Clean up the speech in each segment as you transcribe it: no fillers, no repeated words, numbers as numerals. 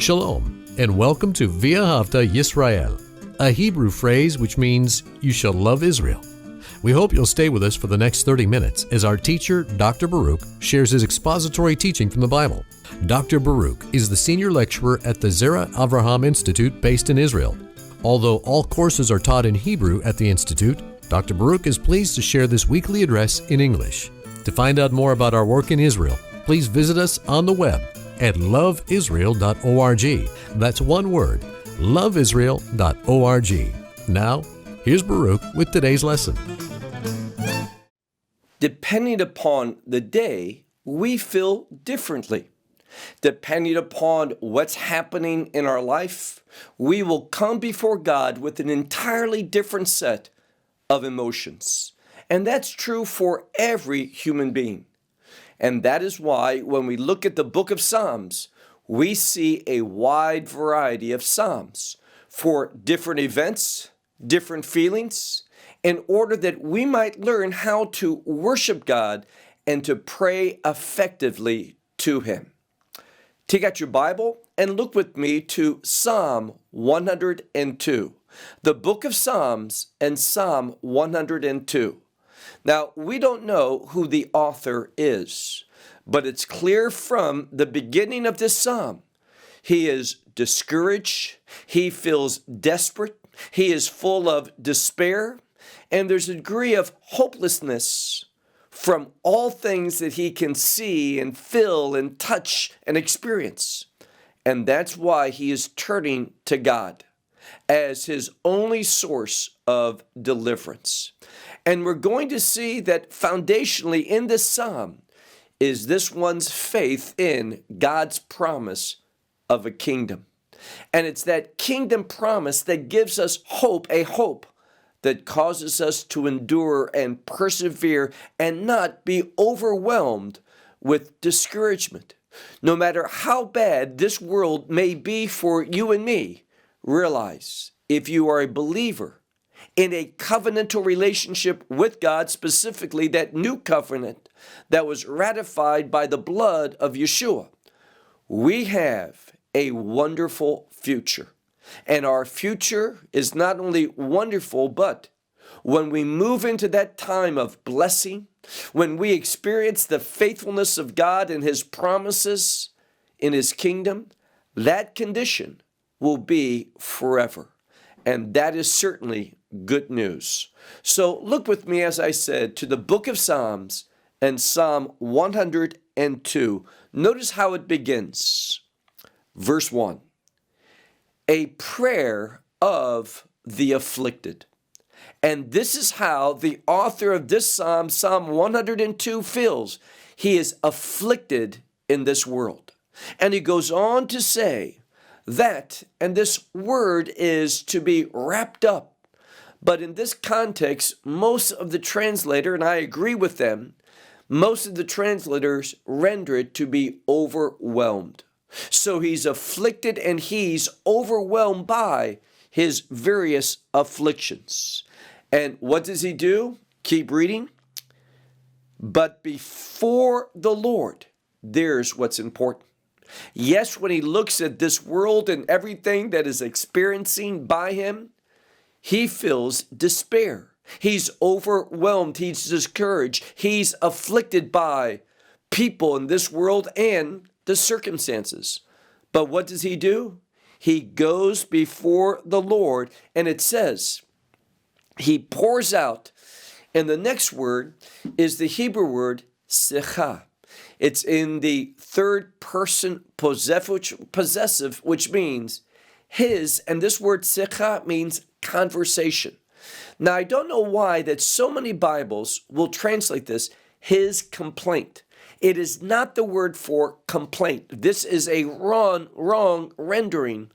Shalom, and welcome to V'ahavta Yisrael, a Hebrew phrase which means, you shall love Israel. We hope you'll stay with us for the next 30 minutes as our teacher, Dr. Baruch, shares his expository teaching from the Bible. Dr. Baruch is the senior lecturer at the Zera Avraham Institute based in Israel. Although all courses are taught in Hebrew at the Institute, Dr. Baruch is pleased to share this weekly address in English. To find out more about our work in Israel, please visit us on the web at LoveIsrael.org. That's one word, LoveIsrael.org. Now, here's Baruch with today's lesson. Depending upon the day, we feel differently. Depending upon what's happening in our life, we will come before God with an entirely different set of emotions. And that's true for every human being. And that is why when we look at the book of Psalms, we see a wide variety of Psalms for different events, different feelings, in order that we might learn how to worship God and to pray effectively to Him. Take out your Bible and look with me to Psalm 102, the book of Psalms and Psalm 102. Now, we don't know who the author is, but it's clear from the beginning of this psalm. He is discouraged, he feels desperate, he is full of despair, and there's a degree of hopelessness from all things that he can see and feel and touch and experience. And that's why he is turning to God as his only source of deliverance. And we're going to see that foundationally in this psalm is this one's faith in God's promise of a kingdom. And it's that kingdom promise that gives us hope, a hope that causes us to endure and persevere and not be overwhelmed with discouragement. No matter how bad this world may be for you and me, realize if you are a believer in a covenantal relationship with God, specifically that new covenant that was ratified by the blood of Yeshua, we have a wonderful future. And our future is not only wonderful, but when we move into that time of blessing, when we experience the faithfulness of God and His promises in His kingdom, that condition will be forever. And that is certainly good news. So look with me, as I said, to the book of Psalms and Psalm 102. Notice how it begins. Verse 1. A prayer of the afflicted. And this is how the author of this psalm, Psalm 102, feels. He is afflicted in this world. And he goes on to say that, and this word is to be wrapped up. But in this context, most of the translator, and I agree with them, most of the translators render it to be overwhelmed. So he's afflicted and he's overwhelmed by his various afflictions. And what does he do? Keep reading. But before the Lord, there's what's important. Yes, when he looks at this world and everything that is experiencing by him, he feels despair. He's overwhelmed. He's discouraged. He's afflicted by people in this world and the circumstances. But what does he do? He goes before the Lord, and it says, he pours out. And the next word is the Hebrew word sicha. It's in the third person possessive, which means his, and this word sicha means conversation. Now, I don't know why that so many Bibles will translate this, his complaint. It is not the word for complaint. This is a wrong rendering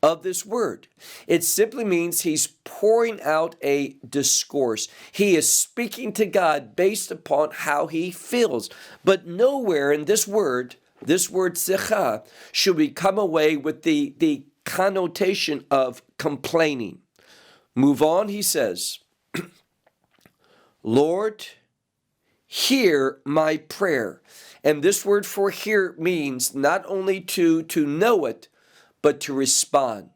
of this word. It simply means he's pouring out a discourse. He is speaking to God based upon how he feels. But nowhere in this word sicha, should we come away with the connotation of complaining. Move on, he says, Lord, hear my prayer. And this word for hear means not only to know it, but to respond.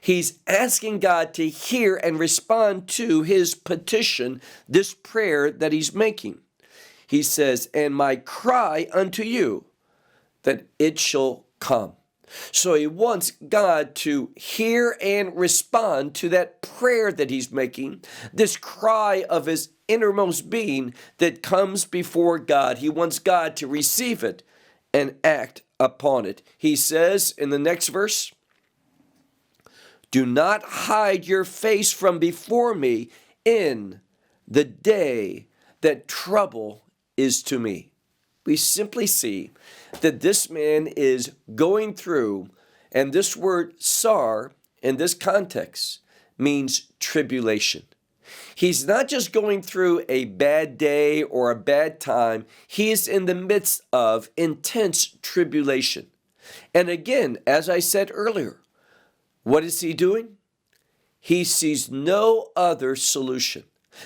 He's asking God to hear and respond to his petition, this prayer that he's making. He says, and my cry unto you, that it shall come. So he wants God to hear and respond to that prayer that he's making, this cry of his innermost being that comes before God. He wants God to receive it and act upon it. He says in the next verse, do not hide your face from before me in the day that trouble is to me. We simply see that this man is going through, and this word sar in this context means tribulation. He's not just going through a bad day or a bad time. He is in the midst of intense tribulation. And again, as I said earlier, what is he doing? He sees no other solution.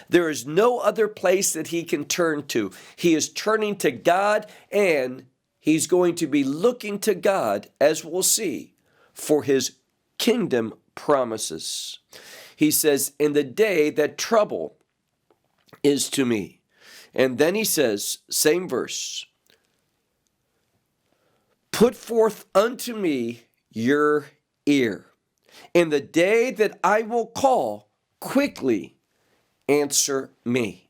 There is no other place that he can turn to. He is turning to God, and he's going to be looking to God, as we'll see, for his kingdom promises. He says, in the day that trouble is to me. And then he says, same verse, put forth unto me your ear. In the day that I will call, quickly answer me.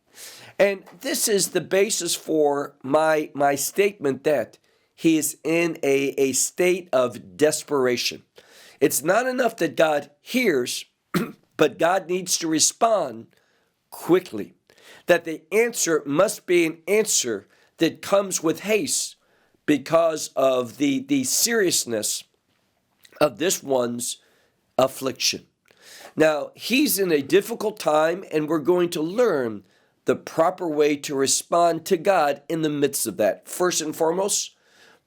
And this is the basis for my statement that he is in a state of desperation. It's not enough that God hears, but God needs to respond quickly. That the answer must be an answer that comes with haste because of the seriousness of this one's affliction. Now, he's in a difficult time, and we're going to learn the proper way to respond to God in the midst of that. First and foremost,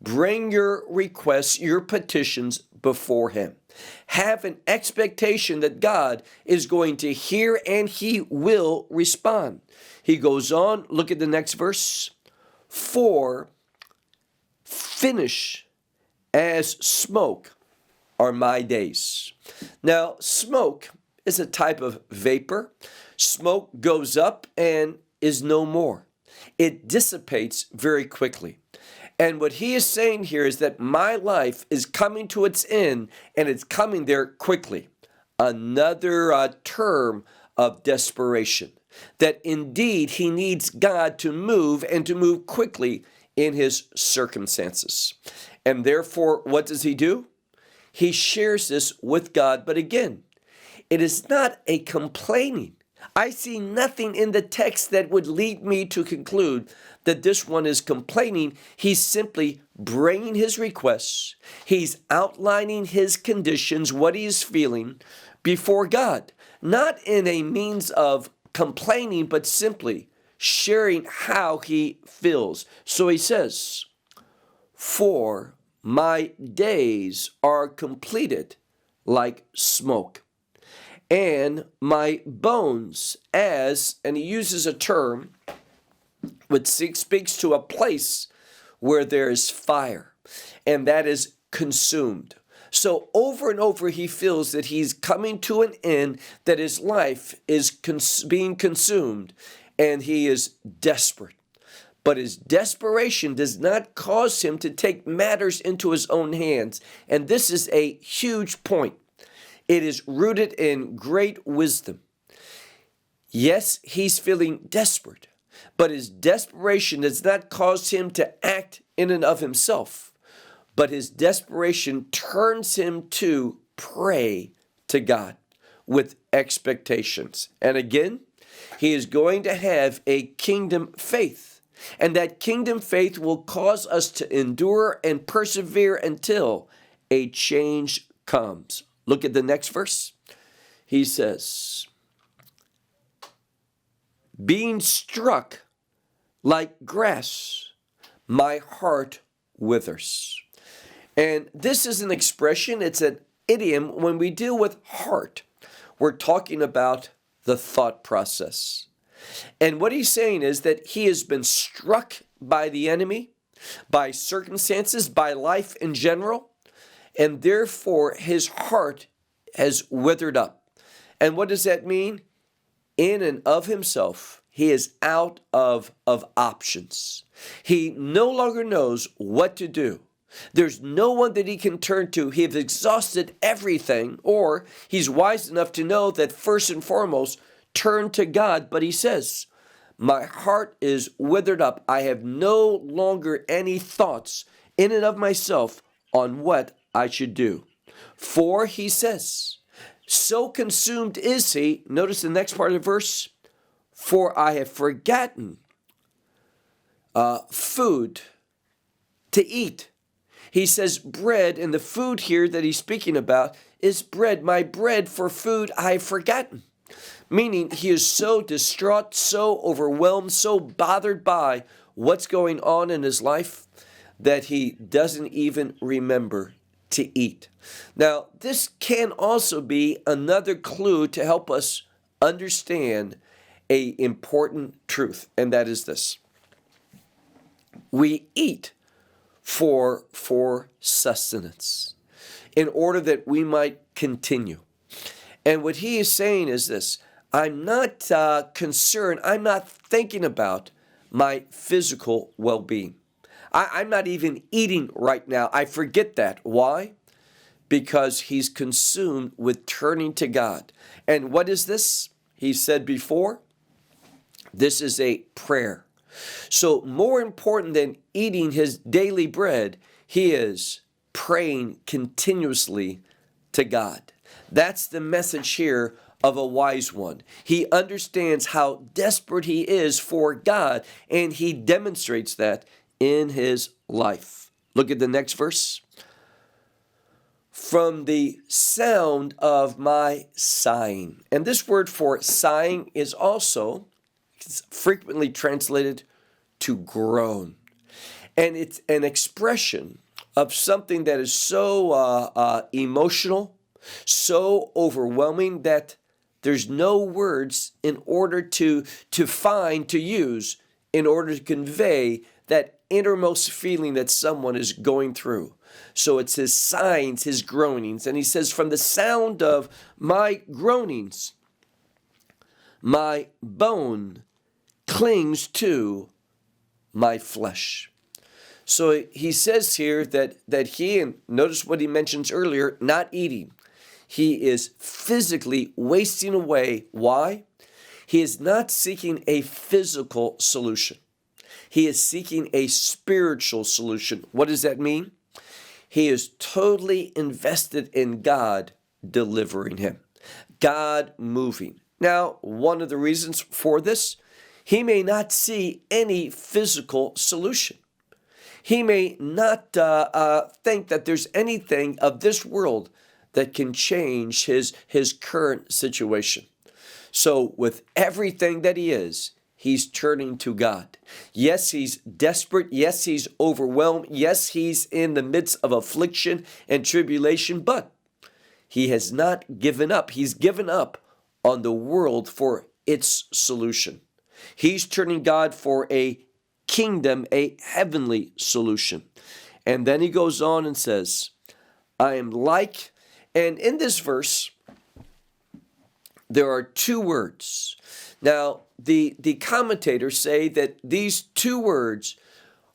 bring your requests, your petitions before him. Have an expectation that God is going to hear and he will respond. He goes on, look at the next verse. For finish as smoke are my days. Now, smoke is a type of vapor. Smoke goes up and is no more. It dissipates very quickly. And what he is saying here is that my life is coming to its end, and it's coming there quickly. Another term of desperation. That indeed he needs God to move, and to move quickly in his circumstances. And therefore, what does he do? He shares this with God. But again, it is not a complaining. I see nothing in the text that would lead me to conclude that this one is complaining. He's simply bringing his requests. He's outlining his conditions, what he is feeling before God. Not in a means of complaining, but simply sharing how he feels. So he says, for my days are completed like smoke, and my bones as, and he uses a term which speaks to a place where there is fire, and that is consumed. So over and over he feels that he's coming to an end, that his life is being consumed, and he is desperate. But his desperation does not cause him to take matters into his own hands. And this is a huge point. It is rooted in great wisdom. Yes, he's feeling desperate, but his desperation does not cause him to act in and of himself. But his desperation turns him to pray to God with expectations. And again, he is going to have a kingdom faith. And that kingdom faith will cause us to endure and persevere until a change comes. Look at the next verse. He says, being struck like grass, my heart withers. And this is an expression, it's an idiom. When we deal with heart, we're talking about the thought process. And what he's saying is that he has been struck by the enemy, by circumstances, by life in general. and therefore his heart has withered up. And what does that mean? In and of himself, he is out of options. He no longer knows what to do. There's no one that he can turn to. He has exhausted everything, or he's wise enough to know that first and foremost, turn to God. But he says, my heart is withered up. I have no longer any thoughts in and of myself on what I should do. For he says, so consumed is he, notice the next part of the verse, for I have forgotten food to eat. He says bread, and the food here that he's speaking about is bread. My bread for food I've forgotten. Meaning he is so distraught, so overwhelmed, so bothered by what's going on in his life that he doesn't even remember to eat. Now, this can also be another clue to help us understand an important truth, and that is this. We eat for sustenance in order that we might continue. And what he is saying is this: I'm not concerned, I'm not thinking about my physical well-being. I'm not even eating right now. I forget that. Why? Because he's consumed with turning to God. And what is this? He said before, this is a prayer. So more important than eating his daily bread, he is praying continuously to God. That's the message here of a wise one. He understands how desperate he is for God, and he demonstrates that in his life. Look at the next verse. From the sound of my sighing. And this word for sighing is also frequently translated to groan. And it's an expression of something that is so emotional, so overwhelming that there's no words in order to use in order to convey that innermost feeling that someone is going through. So it's his sighings, his groanings. And he says, from the sound of my groanings, my bone clings to my flesh. So he says here that he, and notice what he mentions earlier, not eating. He is physically wasting away. Why? He is not seeking a physical solution. He is seeking a spiritual solution. What does that mean? He is totally invested in God delivering him, God moving. Now, one of the reasons for this, he may not see any physical solution. He may not think that there's anything of this world that can change his current situation. So with everything that he is, he's turning to God. Yes, he's desperate. Yes, he's overwhelmed. Yes, he's in the midst of affliction and tribulation, but he has not given up. He's given up on the world for its solution. He's turning God for a kingdom, a heavenly solution. And then he goes on and says, I am like, and in this verse, there are two words. Now, the commentators say that these two words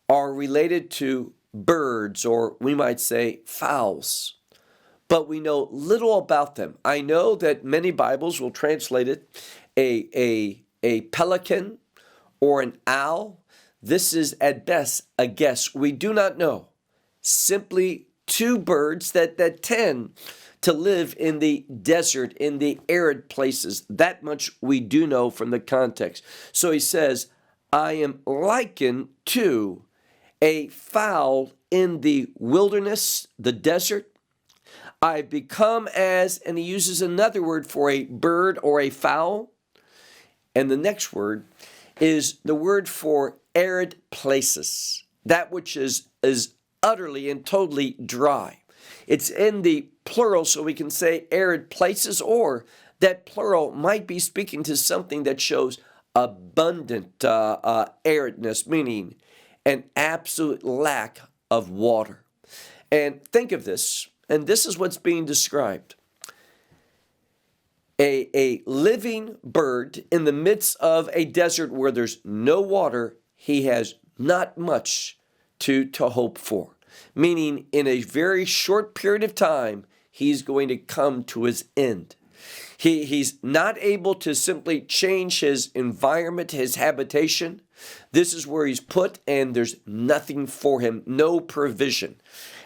are related to birds, or we might say fowls, but we know little about them. I know that many Bibles will translate it a pelican or an owl. This is at best a guess. We do not know. Simply two birds that tend to live in the desert, in the arid places. That much we do know from the context. So he says, I am likened to a fowl in the wilderness, the desert. I've become as, and he uses another word for a bird or a fowl. And the next word is the word for arid places, that which is utterly and totally dry. It's in the plural, so we can say arid places, or that plural might be speaking to something that shows abundant aridness, meaning an absolute lack of water. And think of this, and this is what's being described. A living bird in the midst of a desert where there's no water, he has not much to hope for. Meaning, in a very short period of time, he's going to come to his end. He's not able to simply change his environment, his habitation. This is where he's put, and there's nothing for him, no provision.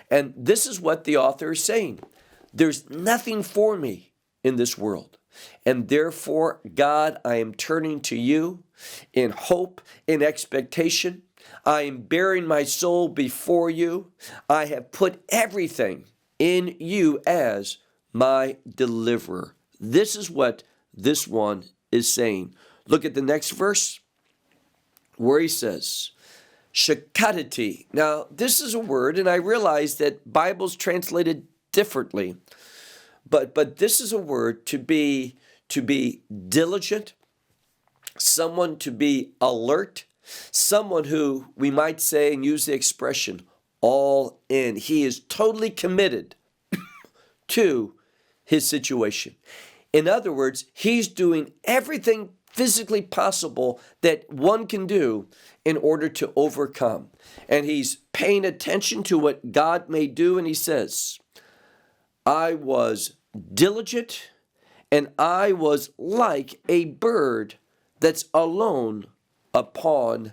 And this is what the author is saying. There's nothing for me in this world. And therefore, God, I am turning to you in hope, in expectation. I am bearing my soul before you. I have put everything in you as my deliverer. This is what this one is saying. Look at the next verse where he says, Shakatati. Now, this is a word, and I realize that Bible's translated differently, but this is a word to be diligent, someone to be alert, someone who we might say and use the expression all in. He is totally committed to his situation. In other words, he's doing everything physically possible that one can do in order to overcome. And he's paying attention to what God may do, and he says, I was diligent, and I was like a bird that's alone upon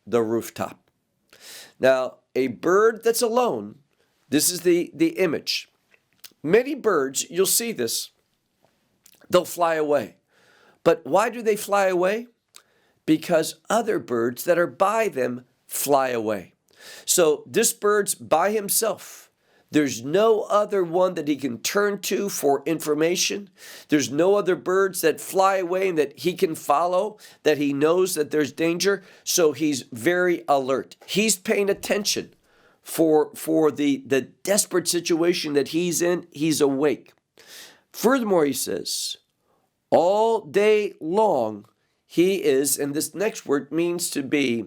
the rooftop. Now, a bird that's alone, this is the image. Many birds, you'll see this, they'll fly away. But why do they fly away? Because other birds that are by them fly away. So this bird's by himself. There's no other one that he can turn to for information. There's no other birds that fly away and that he can follow, that he knows that there's danger. So he's very alert. He's paying attention for the desperate situation that he's in. He's awake. Furthermore, he says, all day long he is, and this next word means to be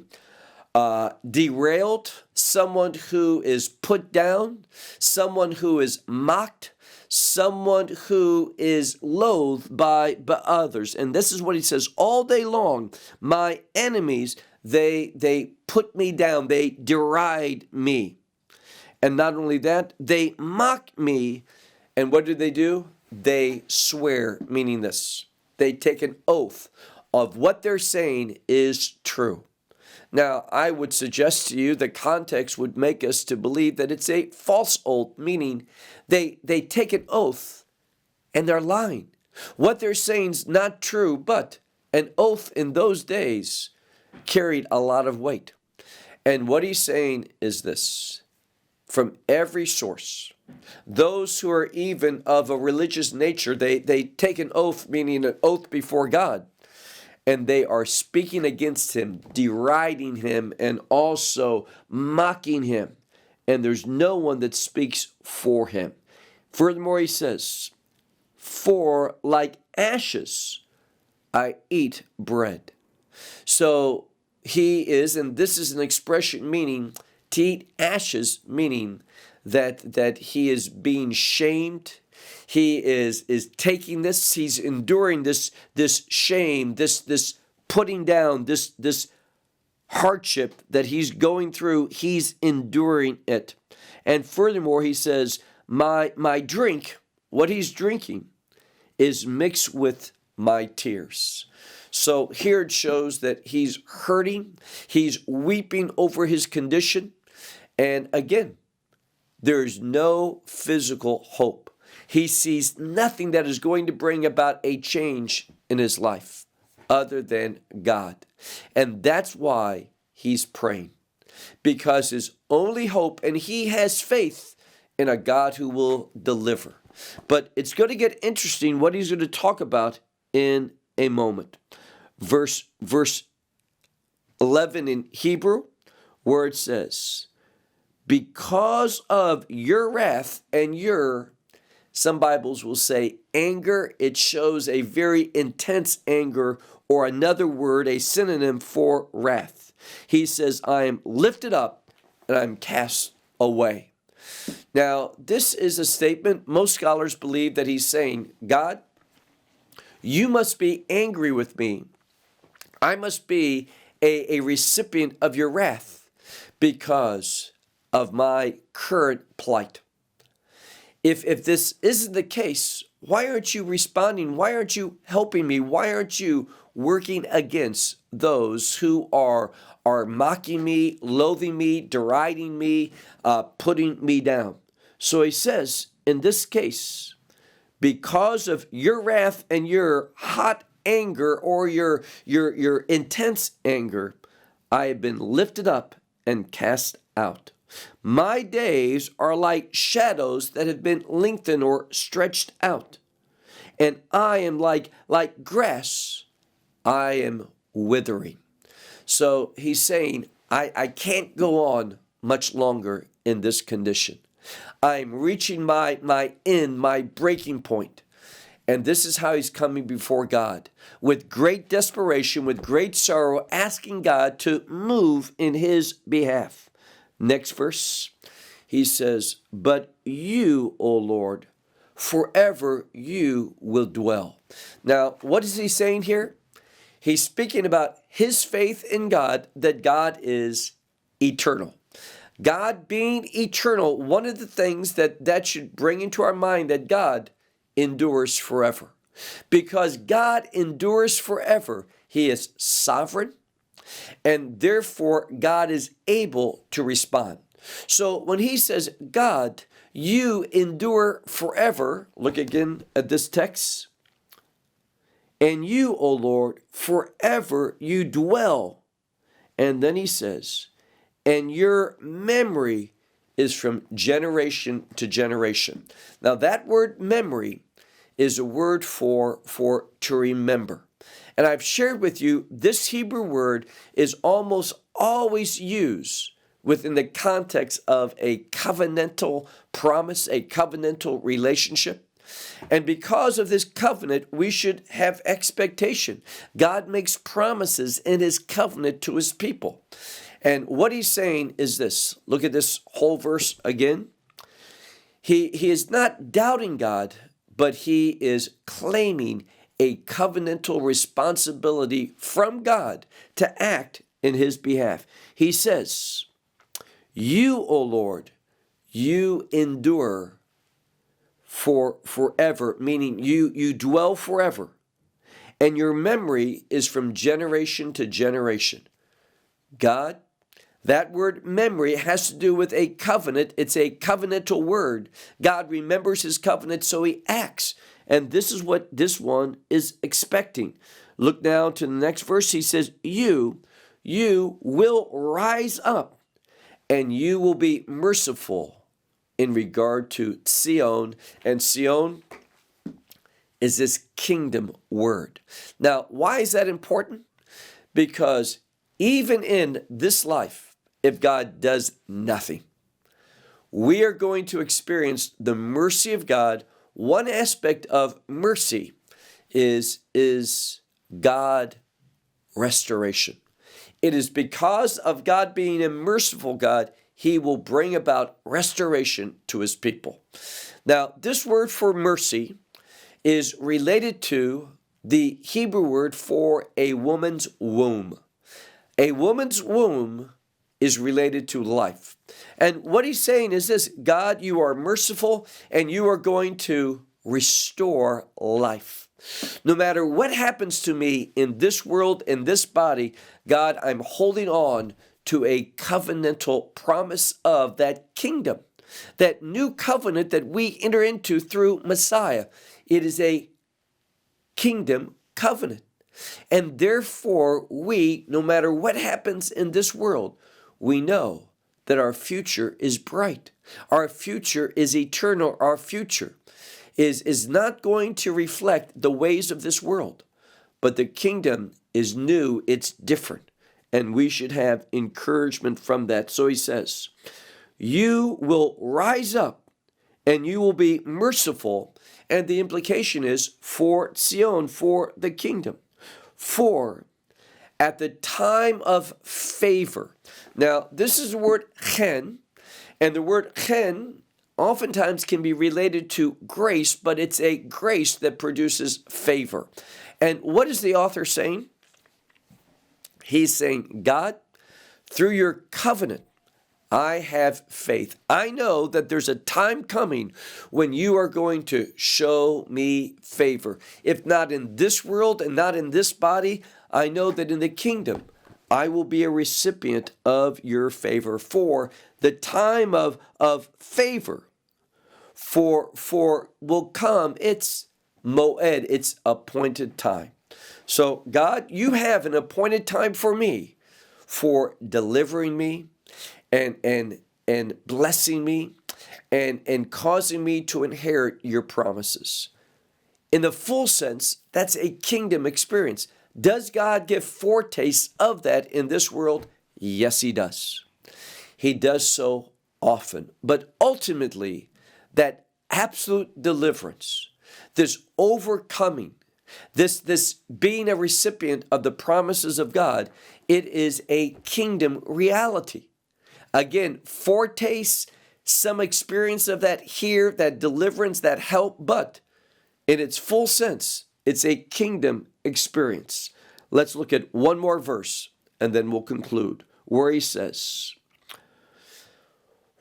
derailed, someone who is put down, someone who is mocked, someone who is loathed by others. And this is what he says, all day long, my enemies, they put me down, they deride me. And not only that, they mock me. And what do? They swear, meaning this. They take an oath of what they're saying is true. Now, I would suggest to you the context would make us to believe that it's a false oath, meaning they take an oath and they're lying. What they're saying is not true, but an oath in those days carried a lot of weight. And what he's saying is this. From every source, those who are even of a religious nature, they take an oath, meaning an oath before God, and they are speaking against him, deriding him, and also mocking him. And there's no one that speaks for him. Furthermore, he says, for like ashes I eat bread. So he is, and this is an expression meaning to eat ashes, meaning that he is being shamed. He is taking this, he's enduring this shame, this putting down, this hardship that he's going through, he's enduring it. And furthermore, he says, my drink, what he's drinking, is mixed with my tears. So here it shows that he's hurting, he's weeping over his condition. And again, there's no physical hope. He sees nothing that is going to bring about a change in his life other than God. And that's why he's praying. Because his only hope, and he has faith in a God who will deliver. But it's going to get interesting what he's going to talk about in a moment. Verse 11 in Hebrew, where it says, because of your wrath and some Bibles will say anger, it shows a very intense anger, or another word, a synonym for wrath. He says, I am lifted up and I'm cast away. Now, this is a statement most scholars believe that he's saying, God, you must be angry with me. I must be a recipient of your wrath because of my current plight. If this isn't the case, why aren't you responding? Why aren't you helping me? Why aren't you working against those who are mocking me, loathing me, deriding me, putting me down? So he says, in this case, because of your wrath and your hot anger or your intense anger, I have been lifted up and cast out. My days are like shadows that have been lengthened or stretched out, and I am like grass. I am withering. So he's saying, I can't go on much longer in this condition. I'm reaching my end, my breaking point. And this is how he's coming before God, with great desperation, with great sorrow, asking God to move in his behalf. Next verse, he says, but you, O Lord, forever you will dwell. Now, what is he saying here? He's speaking about his faith in God, that God is eternal. God being eternal, one of the things that should bring into our mind that God endures forever. Because God endures forever, he is sovereign, and therefore God is able to respond. So when he says, God, you endure forever, look again at this text, and you, O Lord, forever you dwell. And then he says, and your memory is from generation to generation. Now that word memory is a word for to remember. And I've shared with you, this Hebrew word is almost always used within the context of a covenantal promise, a covenantal relationship. And because of this covenant, we should have expectation. God makes promises in his covenant to his people. And what he's saying is this. Look at this whole verse again. He is not doubting God, but he is claiming a covenantal responsibility from God to act in his behalf. He says, you, O Lord, you endure forever, meaning you dwell forever, and your memory is from generation to generation. God, that word memory has to do with a covenant. It's a covenantal word. God remembers his covenant, so he acts. And this is what this one is expecting. Look now to the next verse. He says, you will rise up and you will be merciful in regard to Sion. And Sion is this kingdom word. Now, why is that important? Because even in this life, if God does nothing, we are going to experience the mercy of God. One aspect of mercy is God restoration. It is because of God being a merciful God, he will bring about restoration to his people. Now, this word for mercy is related to the Hebrew word for a woman's womb. A woman's womb is related to life. And what he's saying is this: God, you are merciful and you are going to restore life. No matter what happens to me in this world, in this body, God, I'm holding on to a covenantal promise of that kingdom, that new covenant that we enter into through Messiah. It is a kingdom covenant. And therefore, we, no matter what happens in this world, we know that our future is bright. Our future is eternal. Our future is not going to reflect the ways of this world. But the kingdom is new. It's different. And we should have encouragement from that. So he says, you will rise up and you will be merciful. And the implication is for Sion, for the kingdom. For at the time of favor. Now, this is the word chen, and the word chen oftentimes can be related to grace, but it's a grace that produces favor. And what is the author saying? He's saying, God, through your covenant, I have faith. I know that there's a time coming when you are going to show me favor. If not in this world and not in this body, I know that in the kingdom, I will be a recipient of your favor. For the time of favor for will come. It's moed, it's appointed time. So God, you have an appointed time for me, for delivering me and blessing me and causing me to inherit your promises. In the full sense, that's a kingdom experience. Does God give foretastes of that in this world? Yes, he does. He does so often. But ultimately, that absolute deliverance, this overcoming, this being a recipient of the promises of God, it is a kingdom reality. Again, foretastes, some experience of that here, that deliverance, that help, but in its full sense, it's a kingdom experience. Let's look at one more verse and then we'll conclude, where he says,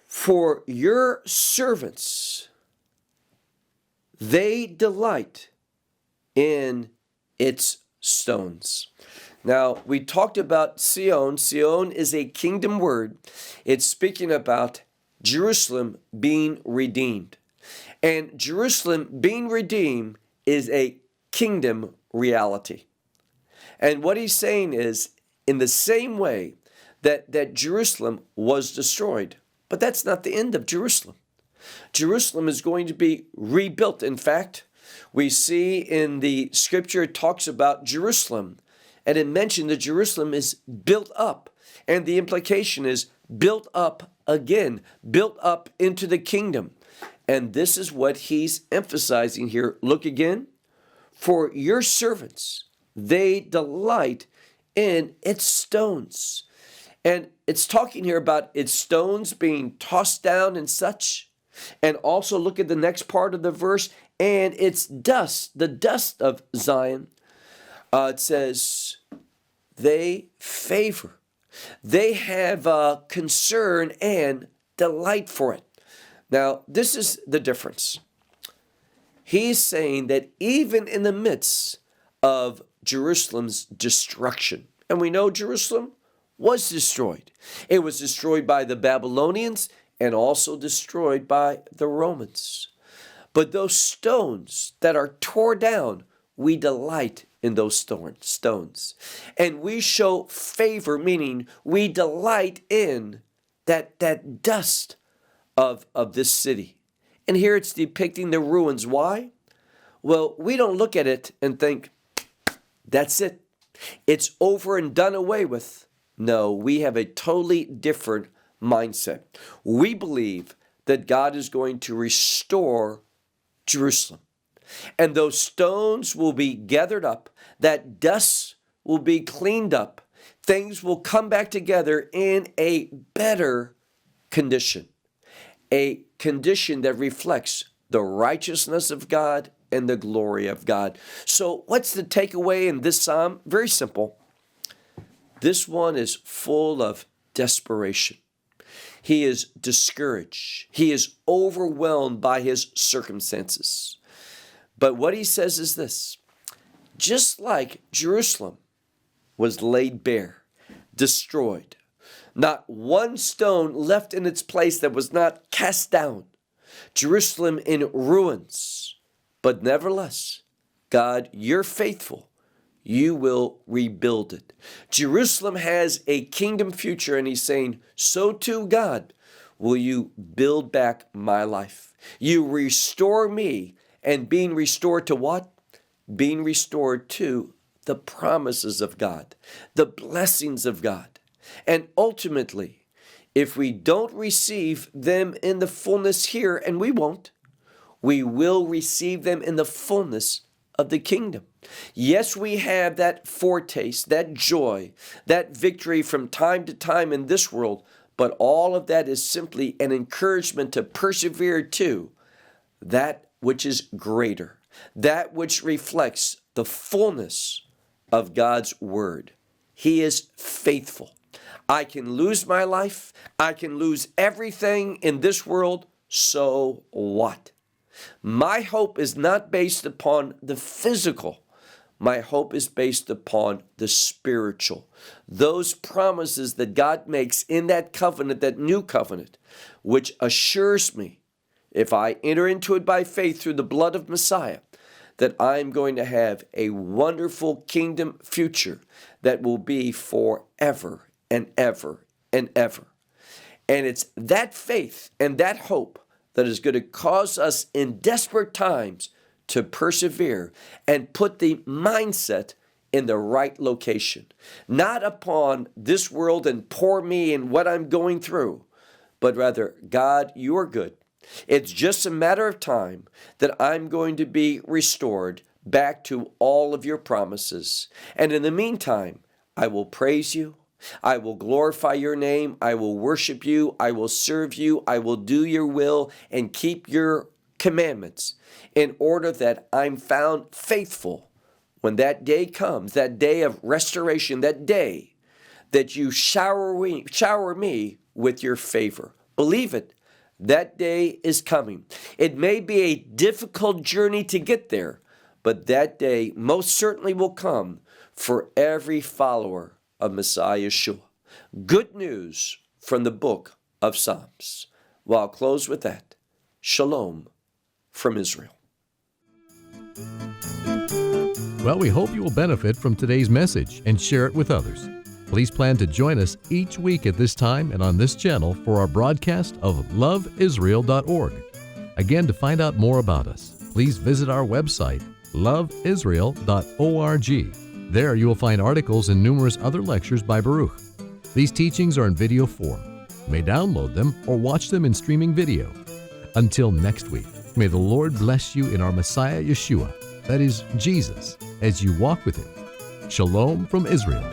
for your servants, they delight in its stones. Now, we talked about Sion. Sion is a kingdom word. It's speaking about Jerusalem being redeemed. And Jerusalem being redeemed is a kingdom reality. And what he's saying is, in the same way that Jerusalem was destroyed, but that's not the end of Jerusalem. Jerusalem is going to be rebuilt. In fact, we see in the scripture it talks about Jerusalem, and it mentioned that Jerusalem is built up, and the implication is built up again, built up into the kingdom. And this is what he's emphasizing here. Look again. For your servants, they delight in its stones. And it's talking here about its stones being tossed down and such. And also look at the next part of the verse, and its dust, the dust of Zion. It says, they favor. They have concern and delight for it. Now, this is the difference. He's saying that even in the midst of Jerusalem's destruction, and we know Jerusalem was destroyed. It was destroyed by the Babylonians and also destroyed by the Romans. But those stones that are torn down, we delight in those stones. And we show favor, meaning we delight in that dust of this city. And here it's depicting the ruins. Why? Well, we don't look at it and think, that's it. It's over and done away with. No, we have a totally different mindset. We believe that God is going to restore Jerusalem. And those stones will be gathered up. That dust will be cleaned up. Things will come back together in a better condition. A condition that reflects the righteousness of God and the glory of God. So what's the takeaway in this psalm? Very simple. This one is full of desperation. He is discouraged. He is overwhelmed by his circumstances. But what he says is this: just like Jerusalem was laid bare, destroyed, not one stone left in its place that was not cast down, Jerusalem in ruins, but nevertheless, God, you're faithful. You will rebuild it. Jerusalem has a kingdom future, and he's saying, so too, God, will you build back my life. You restore me, and being restored to what? Being restored to the promises of God, the blessings of God. And ultimately, if we don't receive them in the fullness here, and we won't, we will receive them in the fullness of the kingdom. Yes, we have that foretaste, that joy, that victory from time to time in this world, but all of that is simply an encouragement to persevere to that which is greater, that which reflects the fullness of God's Word. He is faithful. I can lose my life. I can lose everything in this world. So what? My hope is not based upon the physical. My hope is based upon the spiritual. Those promises that God makes in that covenant, that new covenant, which assures me, if I enter into it by faith through the blood of Messiah, that I'm going to have a wonderful kingdom future that will be forever and ever and ever. And it's that faith and that hope that is going to cause us in desperate times to persevere and put the mindset in the right location. Not upon this world and poor me and what I'm going through, but rather, God, you are good. It's just a matter of time that I'm going to be restored back to all of your promises. And in the meantime, I will praise you. I will glorify your name. I will worship you. I will serve you. I will do your will and keep your commandments in order that I'm found faithful when that day comes, that day of restoration, that day that you shower me with your favor. Believe it. That day is coming. It may be a difficult journey to get there, but that day most certainly will come for every follower of Messiah Yeshua. Good news from the book of Psalms. Well, I'll close with that. Shalom from Israel. Well, we hope you will benefit from today's message and share it with others. Please plan to join us each week at this time and on this channel for our broadcast of LoveIsrael.org. Again, to find out more about us, please visit our website, LoveIsrael.org. There you will find articles and numerous other lectures by Baruch. These teachings are in video form. You may download them or watch them in streaming video. Until next week, may the Lord bless you in our Messiah Yeshua, that is Jesus, as you walk with Him. Shalom from Israel.